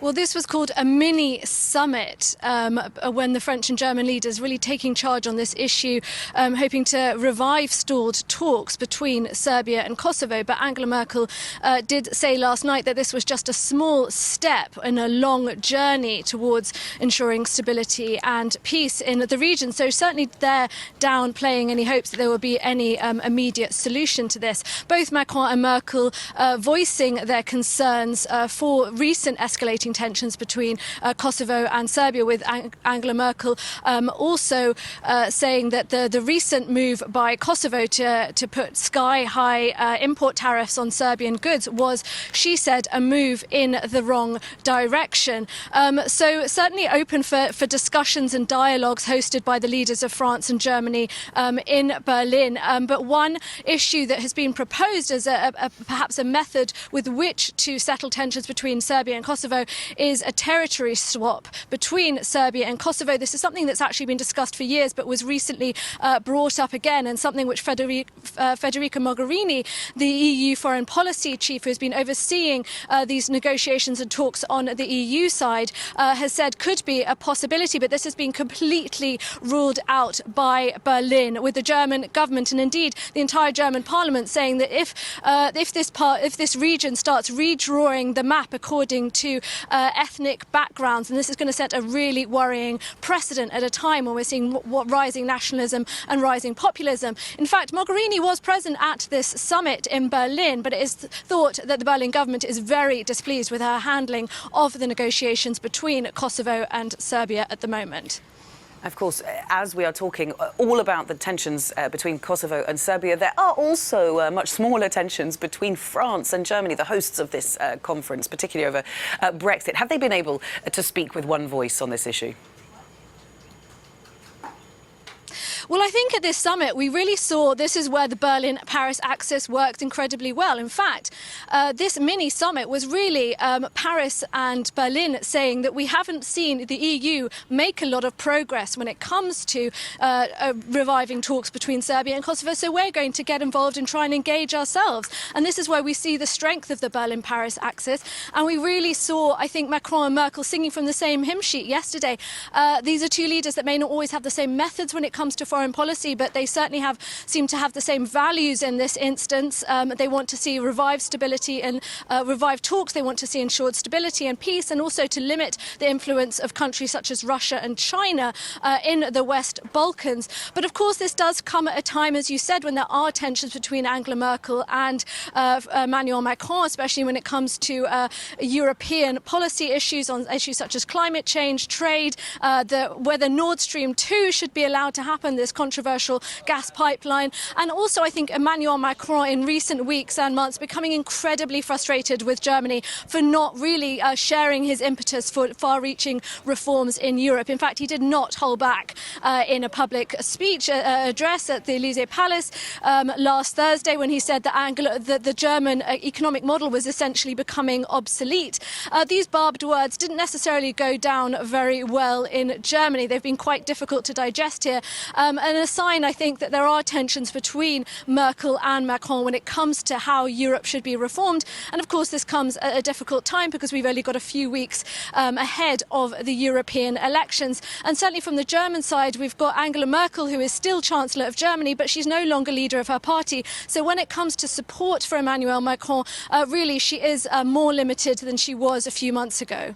Well, this was called a mini summit when the French and German leaders really taking charge on this issue, hoping to revive stalled talks between Serbia and Kosovo. But Angela Merkel did say last night that this was just a small step in a long journey towards ensuring stability and peace in the region. So certainly they're downplaying any hopes that there will be any immediate solution to this. Both Macron and Merkel voicing their concerns for recent escalating tensions between Kosovo and Serbia, with Angela Merkel also saying that the recent move by Kosovo to put sky-high import tariffs on Serbian goods was, she said, a move in the wrong direction. So certainly open for discussions and dialogues hosted by the leaders of France and Germany in Berlin. But one issue that has been proposed as perhaps a method with which to settle tensions between Serbia and Kosovo is a territory swap between Serbia and Kosovo. This is something that's actually been discussed for years, but was recently brought up again, and something which Federica Mogherini, the EU foreign policy chief who has been overseeing these negotiations and talks on the EU side, has said could be a possibility. But this has been completely ruled out by Berlin, with the German government and indeed the entire German parliament saying that if this region starts redrawing the map according to ethnic backgrounds, and this is going to set a really worrying precedent at a time when we're seeing rising nationalism and rising populism. In fact, Mogherini was present at this summit in Berlin, but it is thought that the Berlin government is very displeased with her handling of the negotiations between Kosovo and Serbia at the moment. Of course, as we are talking all about the tensions between Kosovo and Serbia, there are also much smaller tensions between France and Germany, the hosts of this conference, particularly over Brexit. Have they been able to speak with one voice on this issue? Well, I think at this summit we really saw this is where the Berlin-Paris axis worked incredibly well. In fact, this mini summit was really Paris and Berlin saying that we haven't seen the EU make a lot of progress when it comes to reviving talks between Serbia and Kosovo, so we're going to get involved and try and engage ourselves. And this is where we see the strength of the Berlin-Paris axis. And we really saw, I think, Macron and Merkel singing from the same hymn sheet yesterday. These are two leaders that may not always have the same methods when it comes to foreign policy, but they certainly seem to have the same values in this instance. They want to see revived stability and revived talks. They want to see ensured stability and peace, and also to limit the influence of countries such as Russia and China in the West Balkans. But of course, this does come at a time, as you said, when there are tensions between Angela Merkel and Emmanuel Macron, especially when it comes to European policy issues, on issues such as climate change, trade, whether Nord Stream 2 should be allowed to happen, this controversial gas pipeline. And also, I think Emmanuel Macron in recent weeks and months becoming incredibly frustrated with Germany for not really sharing his impetus for far-reaching reforms in Europe. In fact, he did not hold back in a public speech address at the Elysee Palace last Thursday when he said that the German economic model was essentially becoming obsolete. These barbed words didn't necessarily go down very well in Germany. They've been quite difficult to digest here. And a sign, I think, that there are tensions between Merkel and Macron when it comes to how Europe should be reformed. And of course, this comes at a difficult time because we've only got a few weeks ahead of the European elections. And certainly from the German side, we've got Angela Merkel, who is still Chancellor of Germany, but she's no longer leader of her party. So when it comes to support for Emmanuel Macron, really she is more limited than she was a few months ago.